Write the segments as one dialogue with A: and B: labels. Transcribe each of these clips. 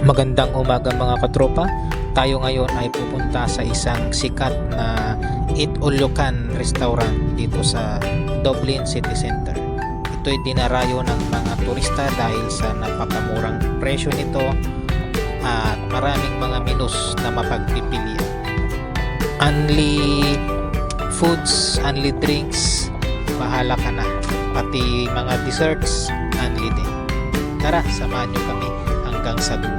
A: Magandang umaga mga katropa. Tayo ngayon ay pupunta sa isang sikat na Eat All You Can restaurant dito sa Dublin City Center. Ito'y dinarayo ng mga turista dahil sa napakamurang presyo nito at maraming mga menus na mapagpipilian. Only foods, only drinks, bahala ka na. Pati mga desserts, only din. Tara, samahan nyo kami hanggang sa dulo.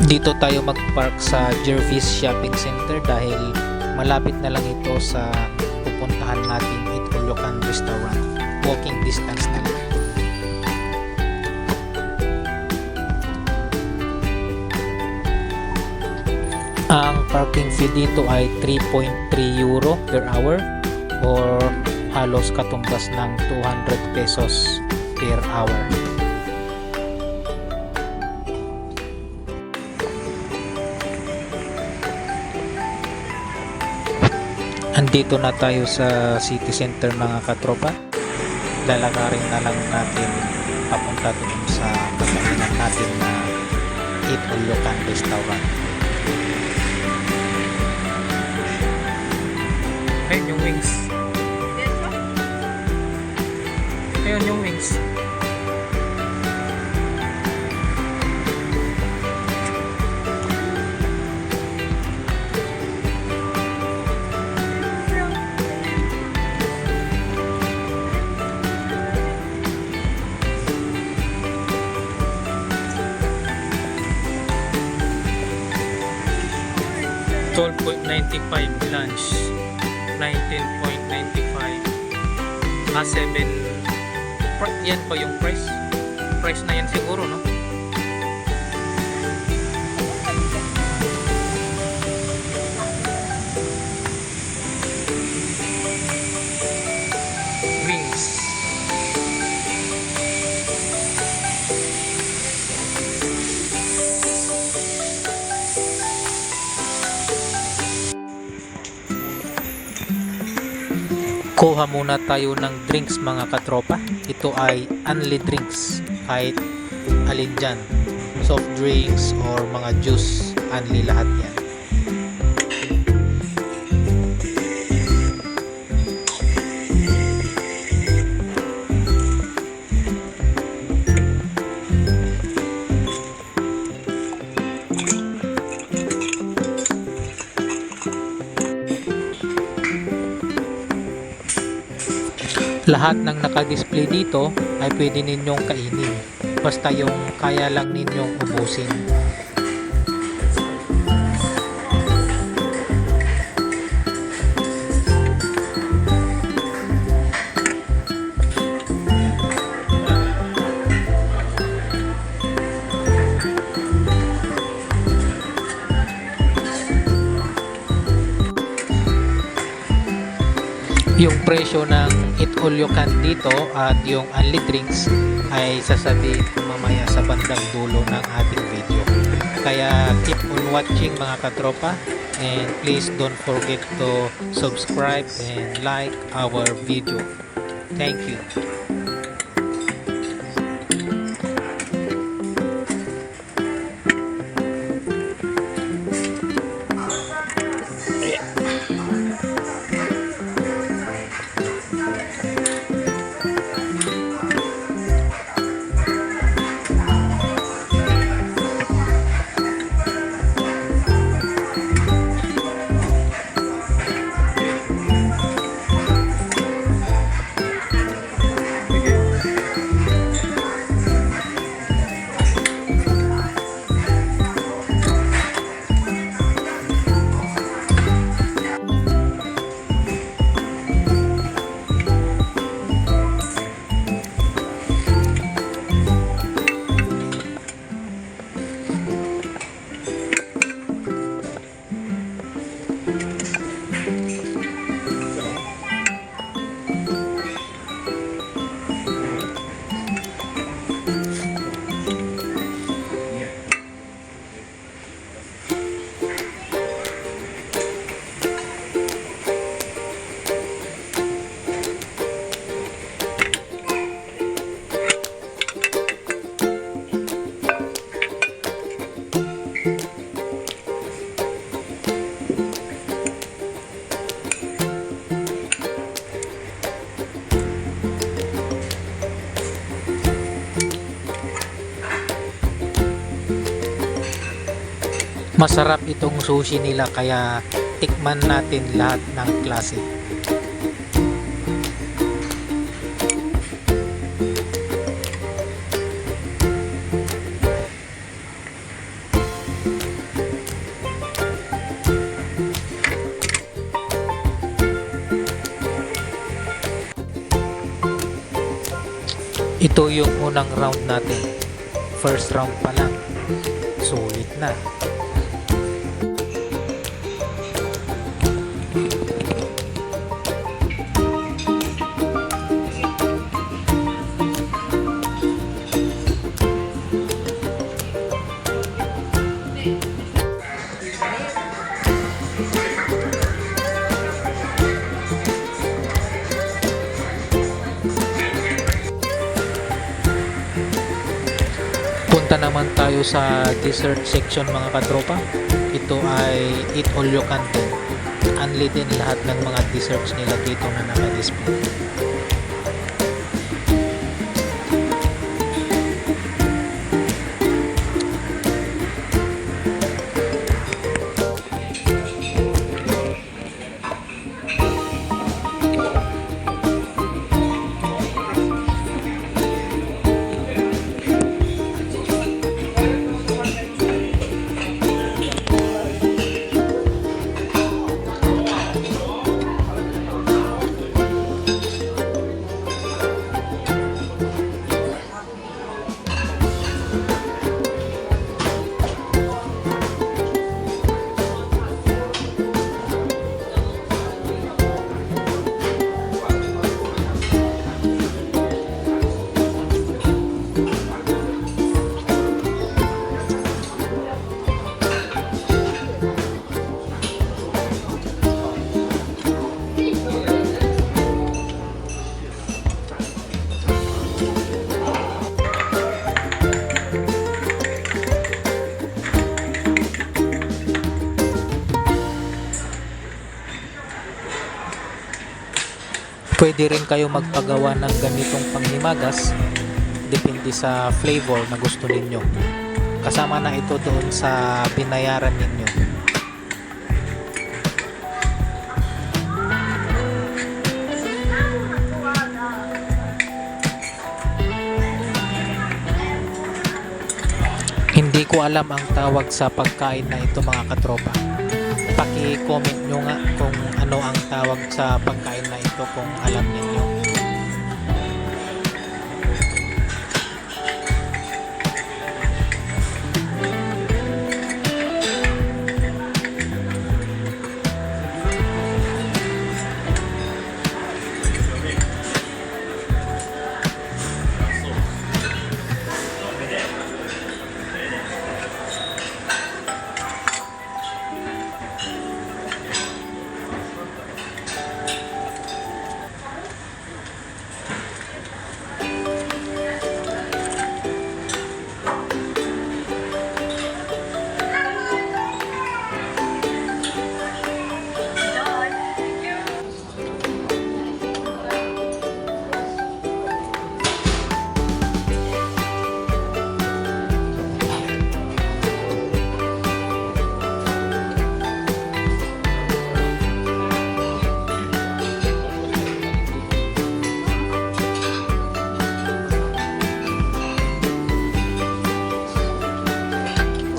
A: Dito tayo mag-park sa Jervis Shopping Center dahil malapit na lang ito sa pupuntahan nating Eat All You Can restaurant. Walking distance na lang. Ang parking fee dito ay 3.3 euro per hour or halos katumbas ng 200 pesos per hour. Andito na tayo sa city center mga katropa. Lalakarin na lang natin papunta dun sa pagkainan natin na Eat All You Can restaurant.
B: Ayun yung wings. Ayun yung wings. $12.95 lunch, 19.95 7. Yan pa yung price na yan siguro, no? Wings.
A: Kuha muna tayo ng drinks mga katropa. Ito ay only drinks, kahit alin dyan, soft drinks or mga juice, only lahat yan. Lahat ng nakadisplay dito ay pwede ninyong kainin. Basta yung kaya lang ninyong ubusin. Yung presyo ng Eat All You Can dito at yung only drinks ay sasabihin ko mamaya sa bandang dulo ng ating video. Kaya keep on watching mga katropa, and please don't forget to subscribe and like our video. Thank you. Masarap itong sushi nila kaya tikman natin lahat ng klase. Ito yung unang round natin. First round pa lang. Sulit na. Punta naman tayo sa dessert section mga katropa. Ito ay eat all you can din. Unli din lahat ng mga desserts nila dito na naka-display. Pwede rin kayo magpagawa ng ganitong panghimagas, depende sa flavor na gusto ninyo. Kasama na ito doon sa binayaran ninyo. Hindi ko alam ang tawag sa pagkain na ito mga katropa. Paki-comment nyo nga kung ano ang tawag sa pagkain na ito kung alam ninyo.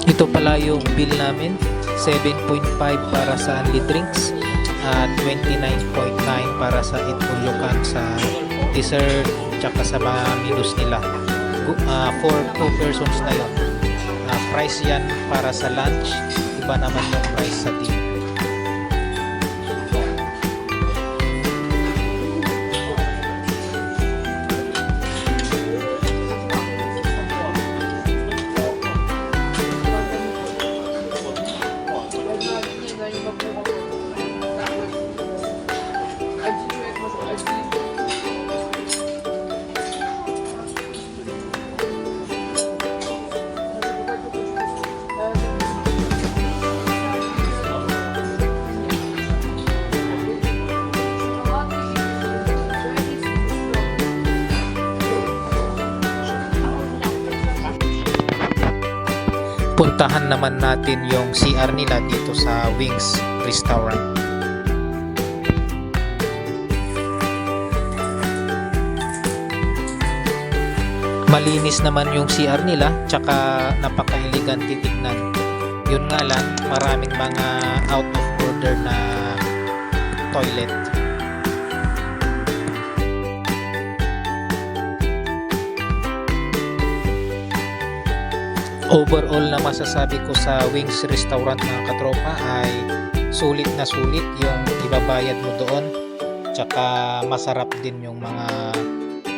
A: Ito pala yung bill namin, 7.5 para sa only drinks at 29.9 para sa eat all you can sa dessert tsaka sa mga menus nila. For 2 persons na yun. Price yan para sa lunch, iba naman yung price sa dinner. puntahan naman natin yung CR nila dito sa Wings Restaurant. Malinis naman yung CR nila, tsaka napaka-elegante tignan. Yun nga lang, maraming mga out of order na toilet. Overall na masasabi ko sa Wings Restaurant mga katropa ay sulit na sulit yung ibabayad mo doon, tsaka masarap din yung mga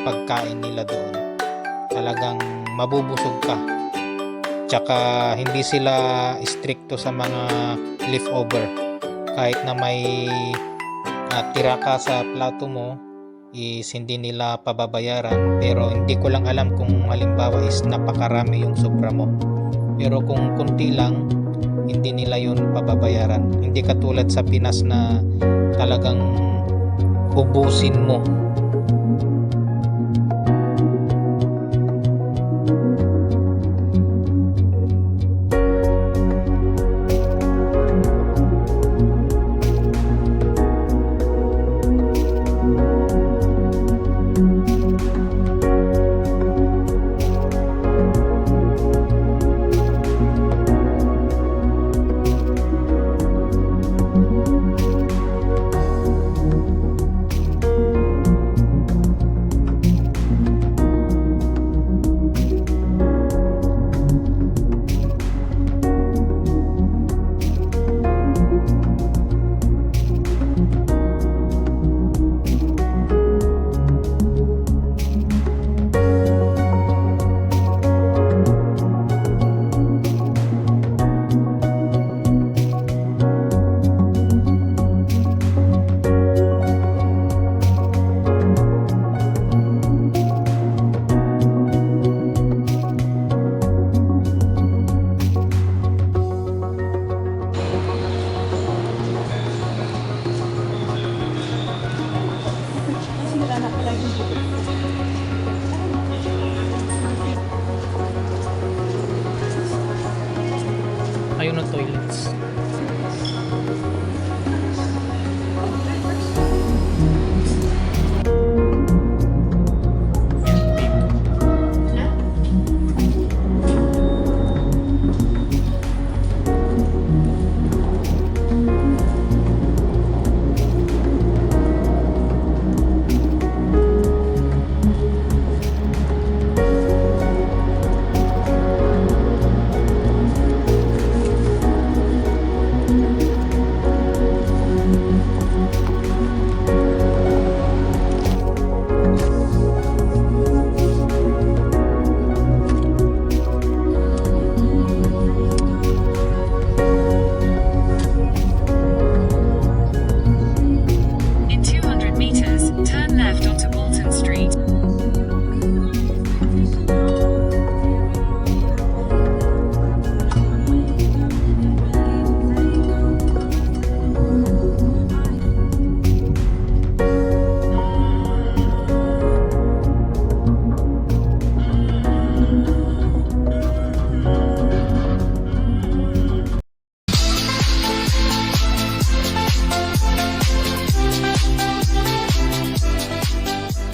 A: pagkain nila doon. Talagang mabubusog ka, tsaka hindi sila stricto sa mga leftover. Kahit na may tira ka sa plato mo is hindi nila pababayaran, pero hindi ko lang alam kung halimbawa is napakarami yung sobra mo, pero kung kunti lang hindi nila yun pababayaran. Hindi katulad sa Pinas na talagang ubusin mo.
B: Ayun ang toilets.